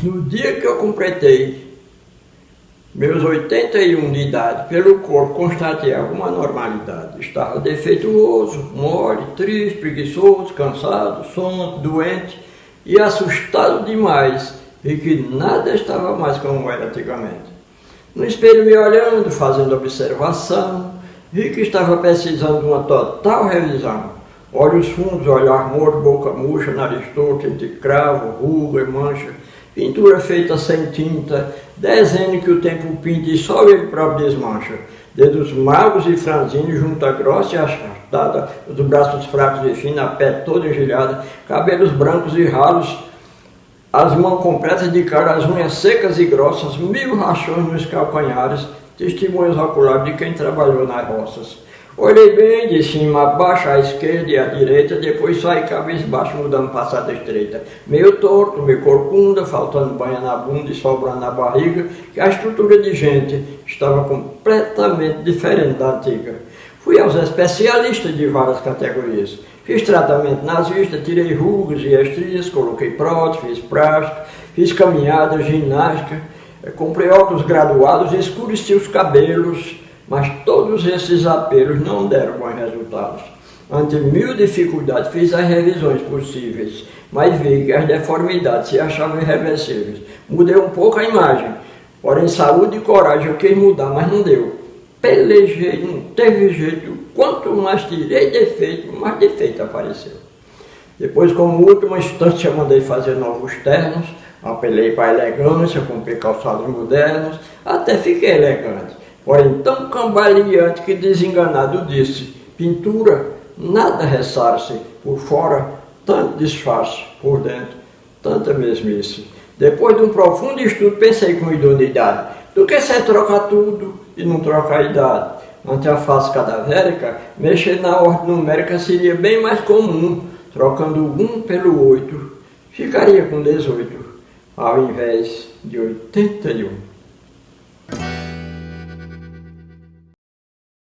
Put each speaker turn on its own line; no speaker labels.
No dia que eu completei meus 81 de idade, pelo corpo constatei alguma normalidade. Estava defeituoso, mole, triste, preguiçoso, cansado, sonso, doente e assustado demais. Vi que nada estava mais como era antigamente. No espelho me olhando, fazendo observação, vi que estava precisando de uma total revisão. Olhos fundos, olhar morto, boca murcha, nariz torto, entre cravo, ruga e mancha, pintura feita sem tinta, desenho que o tempo pinta e só ele próprio desmancha. Dedos magros e franzinos, junta grossa e achatada, os braços fracos e finos, a pele toda engelhada, cabelos brancos e ralos, as mãos completas de cara, as unhas secas e grossas, 1000 rachões nos calcanhares, testemunhos oculares de quem trabalhou nas roças. Olhei bem de cima a baixo, à esquerda e à direita, depois saí cabisbaixo, mudando passada estreita. Meio torto, meio corcunda, faltando banha na bunda e sobrando na barriga, que a estrutura de gente estava completamente diferente da antiga. Fui aos especialistas de várias categorias. Fiz tratamento nazista, tirei rugas e estrias, coloquei prótese, fiz plástico, fiz caminhada, ginástica, comprei óculos graduados, escureci os cabelos, mas todos esses apelos não deram bons resultados. Ante 1000 dificuldades, fiz as revisões possíveis, mas vi que as deformidades se achavam irreversíveis. Mudei um pouco a imagem, porém saúde e coragem eu quis mudar, mas não deu. Pelejei, não teve jeito. Quanto mais tirei defeito, mais defeito apareceu. Depois, como última instância, mandei fazer novos ternos, apelei para a elegância, comprei calçados modernos, até fiquei elegante. Porém, tão cambaleante que desenganado disse: pintura, nada ressarce, por fora, tanto disfarce, por dentro, tanta mesmice. Depois de um profundo estudo, pensei com idoneidade: do que ser trocar tudo e não trocar a idade? Ante a face cadavérica, mexer na ordem numérica seria bem mais comum, trocando o 1 pelo 8, ficaria com 18, ao invés de 81.